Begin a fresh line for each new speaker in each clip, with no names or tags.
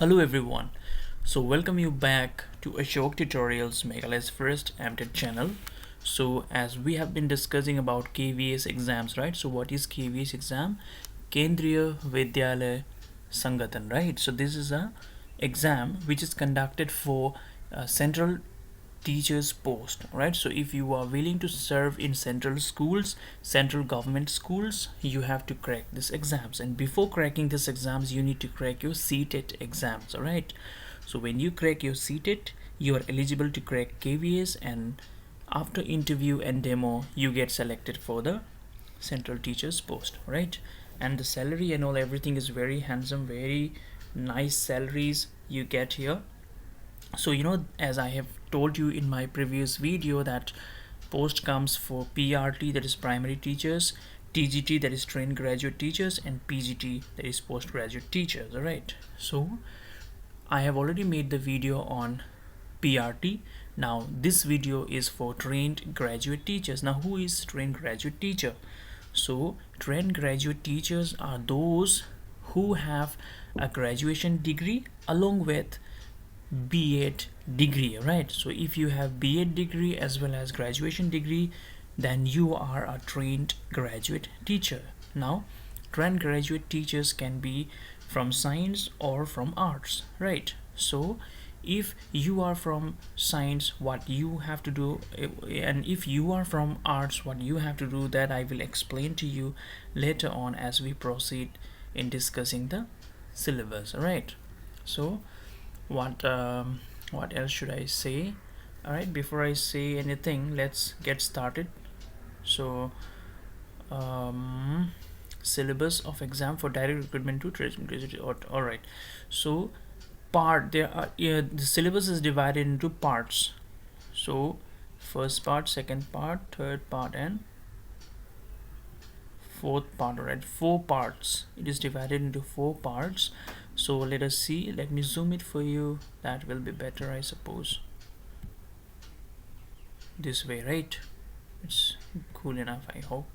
Hello everyone. So welcome you back to Ashok Tutorials Meghalaya's first MTech channel. So as we have been discussing about KVS exams, right? So what is KVS exam? Kendriya Vidyalaya Sangathan, right? So this is a exam which is conducted for central teachers post, right? So if you are willing to serve in central schools, central government schools, you have to crack these exams, and before cracking these exams you need to crack your CTET exams. All right, so when you crack your CTET, you are eligible to crack KVS, and after interview and demo you get selected for the central teachers post, right? And the salary and all, everything is very handsome, very nice salaries you get here. So as I have told you in my previous video, that post comes for PRT, that is primary teachers, TGT, that is trained graduate teachers, and PGT, that is postgraduate teachers. All right, so I have already made the video on PRT. Now this video is for trained graduate teachers. Now who is trained graduate teacher? So trained graduate teachers are those who have a graduation degree along with B.Ed degree, right? So if you have B.Ed degree as well as graduation degree, then you are a trained graduate teacher. Now trained graduate teachers can be from science or from arts, right? So if you are from science, what you have to do, and if you are from arts, what you have to do, that I will explain to you later on as we proceed in discussing the syllabus. All right, so what else should I say? All right, before I say anything, let's get started. So syllabus of exam for direct recruitment to graduate. All right, so the syllabus is divided into parts. So first part, second part, third part, and fourth part. All right, 4 parts. It is divided into 4 parts. So let us see. Let me zoom it for you. That will be better, I suppose. This way, right? It's cool enough, I hope.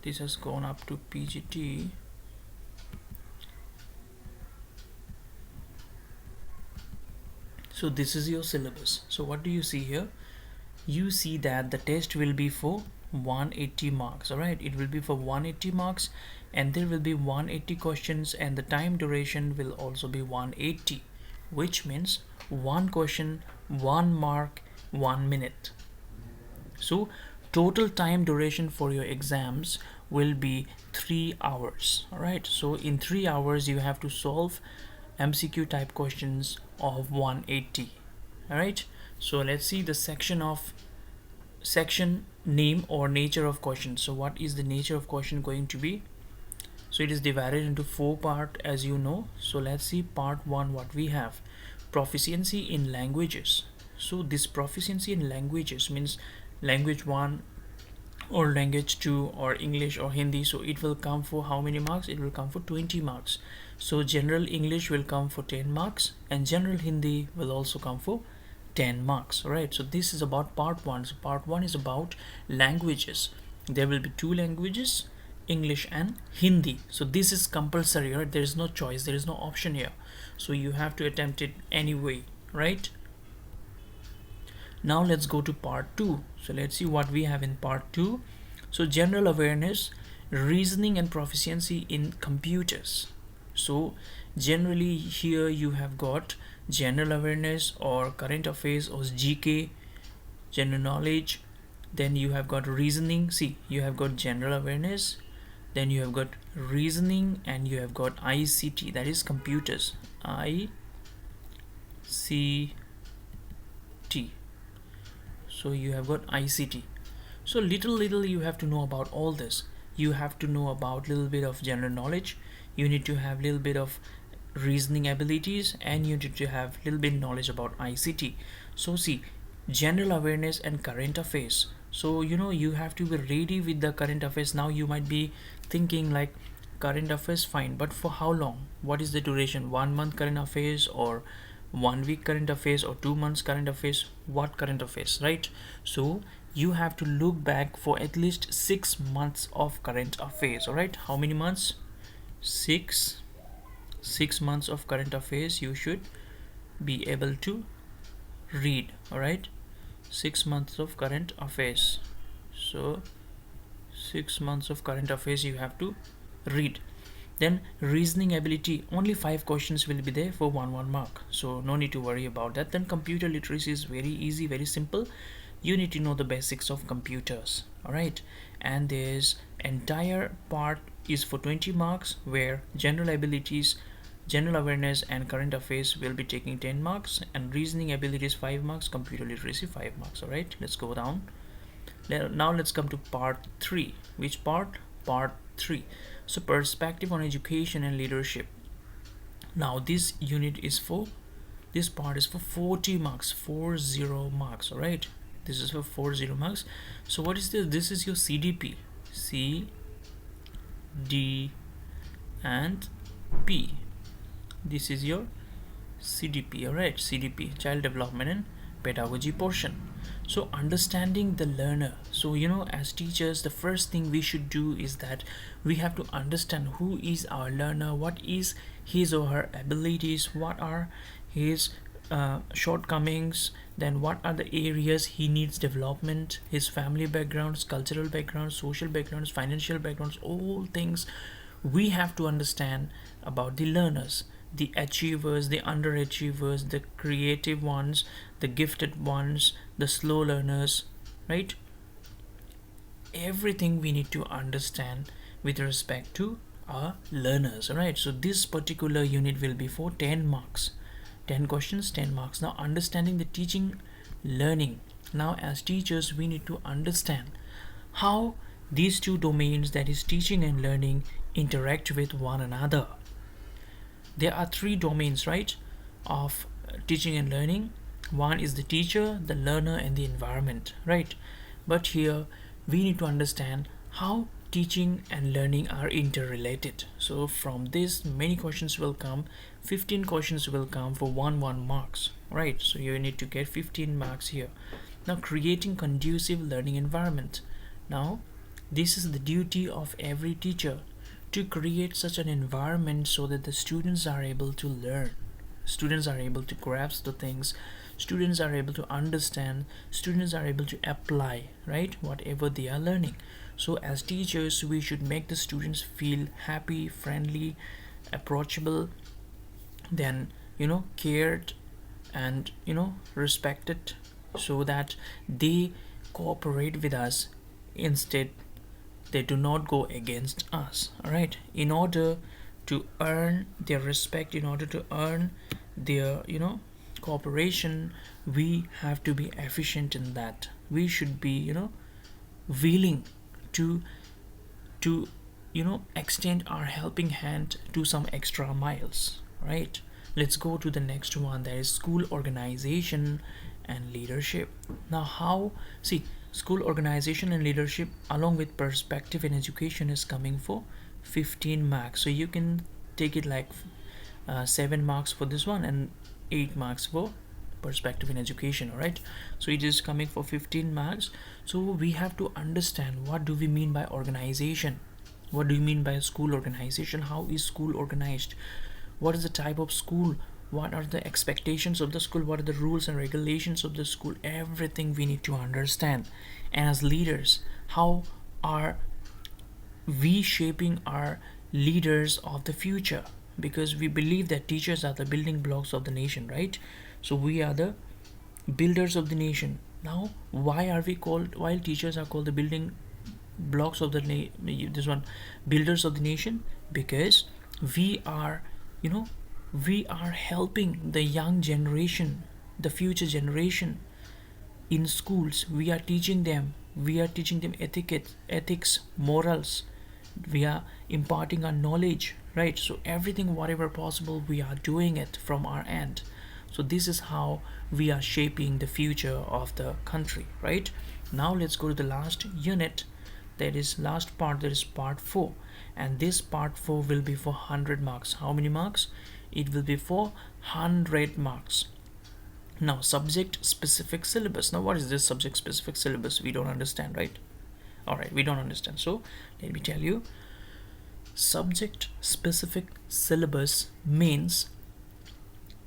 This has gone up to PGT. So this is your syllabus. So what do you see here? You see that the test will be for 180 marks. All right, it will be for 180 marks, and there will be 180 questions, and the time duration will also be 180, which means 1 question, 1 mark, 1 minute. So total time duration for your exams will be 3 hours. All right, so in 3 hours you have to solve MCQ type questions of 180. all right, so let's see the section name or nature of question. So what is the nature of question going to be? So it is divided into 4 parts, as you know. So let's see part 1. What we have: proficiency in languages. So this proficiency in languages means language 1 or language 2 or English or Hindi. So it will come for how many marks? It will come for 20 marks. So general English will come for 10 marks, and general Hindi will also come for 10 marks. All right, so this is about part 1. So part 1 is about languages. There will be 2 languages, English and Hindi. So this is compulsory, right? There is no choice, there is no option here, so you have to attempt it anyway, right? Now let's go to part 2. So let's see what we have in part 2. So general awareness, reasoning, and proficiency in computers. So generally here you have got general awareness or current affairs or GK, general knowledge. Then you have got reasoning. See, you have got general awareness, then you have got reasoning, and you have got ICT, that is computers, ICT. So you have got ICT. So little you have to know about all this. You have to know about little bit of general knowledge, you need to have little bit of reasoning abilities, and you need to have little bit knowledge about ICT. So see, general awareness and current affairs. So you have to be ready with the current affairs. Now you might be thinking like, current affairs, fine, but for how long? What is the duration? 1 month current affairs, or 1 week current affairs, or 2 months current affairs? What current affairs, right? So you have to look back for at least 6 months of current affairs. All right, how many months? six months of current affairs you should be able to read. All right, 6 months of current affairs. So 6 months of current affairs you have to read. Then reasoning ability, only 5 questions will be there for 1 mark, so no need to worry about that. Then computer literacy is very easy, very simple. You need to know the basics of computers. All right, and there's entire part is for 20 marks, where general abilities, general awareness and current affairs will be taking 10 marks, and reasoning abilities 5 marks, computer literacy 5 marks. All right, let's go down. Now let's come to part 3. Which part? Part 3. So perspective on education and leadership. Now this unit is for, this part is for 40 marks, 40 marks. All right, this is for 40 marks. So what is this? This is your CDP, C, D and P. This is your CDP. All right, CDP, child development and pedagogy portion. So understanding the learner. So as teachers, the first thing we should do is that we have to understand who is our learner, what is his or her abilities, what are his shortcomings, then what are the areas he needs development, his family backgrounds, cultural backgrounds, social backgrounds, financial backgrounds, all things we have to understand about the learners, the achievers, the underachievers, the creative ones, the gifted ones, the slow learners, right? Everything we need to understand with respect to our learners. All right, so this particular unit will be for 10 marks, 10 questions, 10 marks. Now understanding the teaching learning. Now as teachers we need to understand how these two domains, that is teaching and learning, interact with one another. There are 3 domains, right, of teaching and learning. One is the teacher, the learner and the environment, right? But here we need to understand how teaching and learning are interrelated. So from this many questions will come, 15 questions will come for 1 marks, right? So you need to get 15 marks here. Now creating conducive learning environment. Now this is the duty of every teacher, to create such an environment so that the students are able to learn, students are able to grasp the things, students are able to understand, students are able to apply, right, whatever they are learning. So as teachers we should make the students feel happy, friendly, approachable, then cared and respected, so that they cooperate with us, instead they do not go against us. All right, in order to earn their respect, in order to earn their cooperation, we have to be efficient in that. We should be willing to extend our helping hand to some extra miles, right? Let's go to the next one, that is school organization and leadership. Now how, see, school organization and leadership along with perspective in education is coming for 15 marks. So you can take it like 7 marks for this one and 8 marks for perspective in education. All right, so it is coming for 15 marks. So we have to understand, what do we mean by organization, what do you mean by school organization, how is school organized, what is the type of school, what are the expectations of the school, what are the rules and regulations of the school, everything we need to understand. And as leaders, how are we shaping our leaders of the future? Because we believe that teachers are the building blocks of the nation, right? So we are the builders of the nation. Now why are we called, while teachers are called the building blocks of the builders of the nation? Because we are we are helping the young generation, the future generation. In schools we are teaching them, etiquette, ethics, morals, we are imparting our knowledge, right? So everything whatever possible we are doing it from our end. So this is how we are shaping the future of the country, right? Now let's go to the last unit, that is last part, that is part 4. And this part 4 will be for 100 marks. How many marks? It will be for 100 marks. Now subject specific syllabus. Now what is this subject specific syllabus? We don't understand, right? All right, we don't understand. So let me tell you, Subject specific syllabus means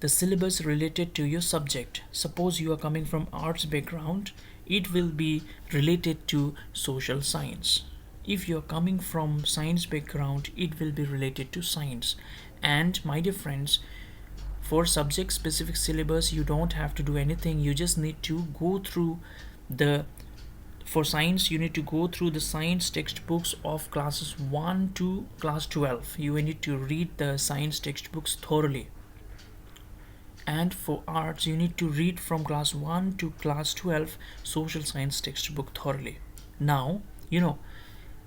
the syllabus related to your subject. Suppose you are coming from arts background, it will be related to social science. If you are coming from science background, it will be related to science. And my dear friends, for subject specific syllabus you don't have to do anything, you just need to go through the for science you need to go through the science textbooks of classes 1 to class 12. You need to read the science textbooks thoroughly. And for arts you need to read from class 1 to class 12 social science textbook thoroughly. Now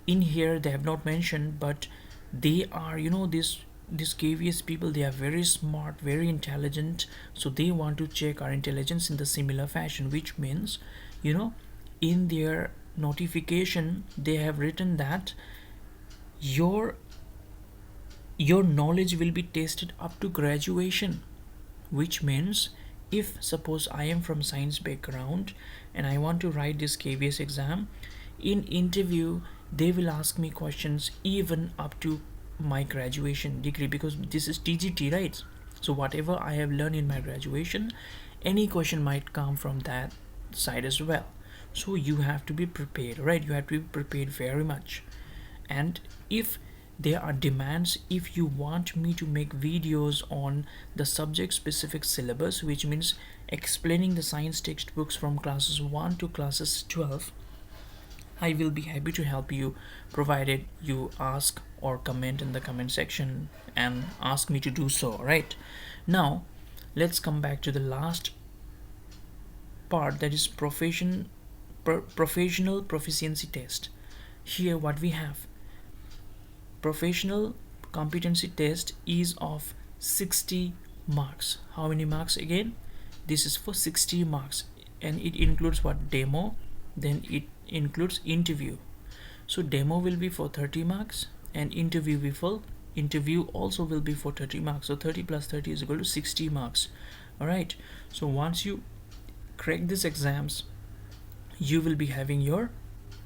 in here they have not mentioned, but they are, this KVS people, they are very smart, very intelligent, so they want to check our intelligence in the similar fashion, which means, in their notification they have written that your knowledge will be tested up to graduation, which means if suppose I am from science background and I want to write this KVS exam, in interview they will ask me questions even up to my graduation degree, because this is TGT, right? So whatever I have learned in my graduation, any question might come from that side as well. So you have to be prepared, right? You have to be prepared very much. And if there are demands, if you want me to make videos on the subject specific syllabus, which means explaining the science textbooks from classes 1 to classes 12, I will be happy to help you, provided you ask or comment in the comment section and ask me to do so. Right now let's come back to the last part, that is professional proficiency test. Here what we have, professional competency test is of 60 marks. How many marks again? This is for 60 marks, and it includes what? Demo, then it includes interview. So demo will be for 30 marks and interview also will be for 30 marks. So 30 plus 30 is equal to 60 marks. All right, so once you crack these exams, you will be having your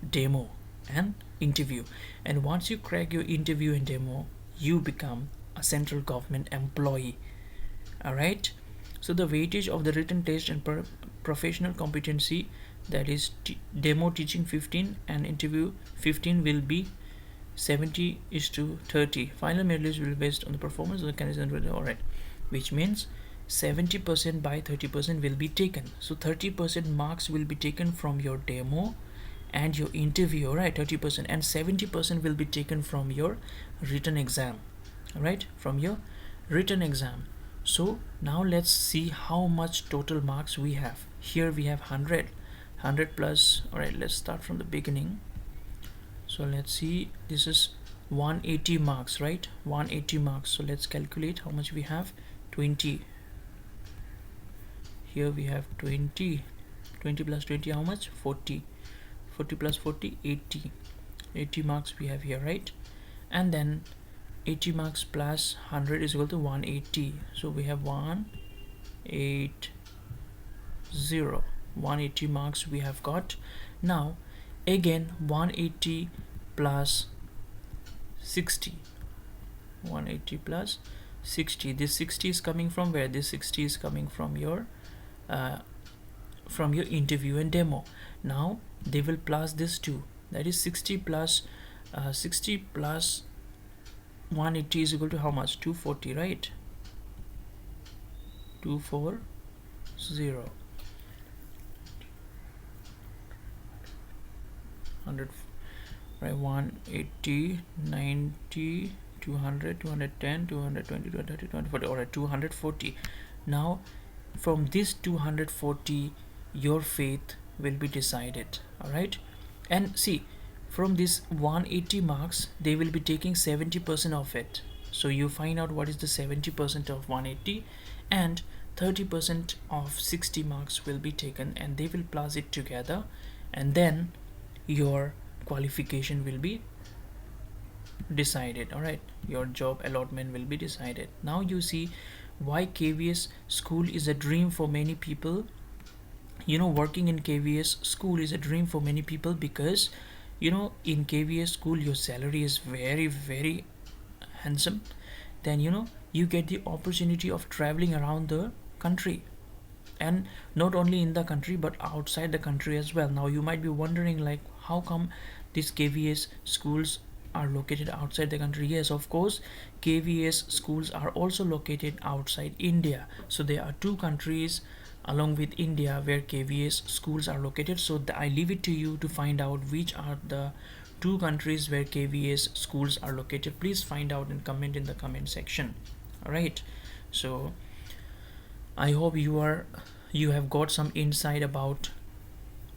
demo and interview, and once you crack your interview and demo, you become a central government employee. All right, so the weightage of the written test and professional competency, that is demo teaching 15 and interview 15, will be 70:30. Final merit list will be based on the performance of the candidate. All right, which means 70% by 30% will be taken. So 30% marks will be taken from your demo and your interview, right? 30%, and 70% will be taken from your written exam, right? From your written exam. So now let's see how much total marks we have. Here we have 100 plus. All right, let's start from the beginning. So let's see, this is 180 marks, right? 180 marks. So let's calculate how much we have. 20. Here we have 20 plus 20, how much? 40 plus 40, 80 marks we have here, right? And then 80 marks plus 100 is equal to 180. So we have 180 marks we have got. Now again 180 plus 60, 180 plus 60. This 60 is coming from where? This 60 is coming from your interview and demo. Now they will plus this too, that is 60 plus 180 is equal to how much? 240, right? 240. Right, 180, 90, 200, 210, 220, 230, 240. All right, 240. Now from this 240 your fate will be decided. All right, and see, from this 180 marks they will be taking 70% of it. So you find out what is the 70% of 180, and 30% of 60 marks will be taken, and they will plus it together, and then your qualification will be decided. All right, your job allotment will be decided. Now you see why KVS school is a dream for many people. Working in KVS school is a dream for many people because in KVS school your salary is very, very handsome, then you get the opportunity of traveling around the country, and not only in the country but outside the country as well. Now you might be wondering, like, how come these KVS schools are located outside the country? Yes, of course, KVS schools are also located outside India. So there are two countries along with India where KVS schools are located. So I leave it to you to find out which are the two countries where KVS schools are located. Please find out and comment in the comment section. All right, so I hope you have got some insight about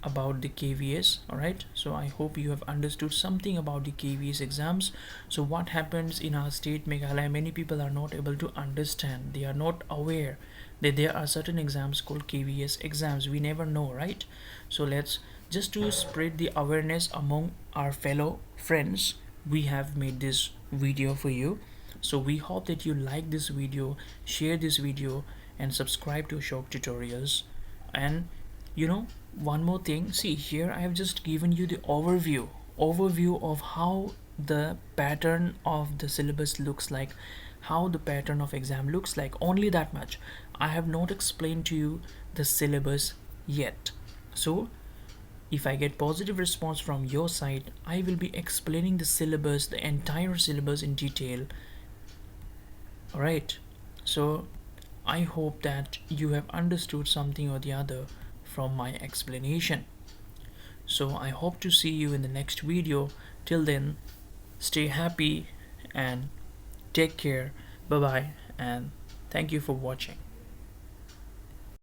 the KVS. All right, so I hope you have understood something about the KVS exams. So what happens in our state Meghalaya, many people are not able to understand, they are not aware that there are certain exams called KVS exams. We never know, right? So let's just to spread the awareness among our fellow friends, we have made this video for you. So we hope that you like this video, share this video, and subscribe to Ashok Tutorials. And one more thing, see here I have just given you the overview of how the pattern of the syllabus looks like, how the pattern of exam looks like, only that much. I have not explained to you the syllabus yet. So if I get positive response from your side, I will be explaining the syllabus, the entire syllabus in detail. All right, so I hope that you have understood something or the other from my explanation. So I hope to see you in the next video. Till then, stay happy and take care. Bye bye, and thank you for watching.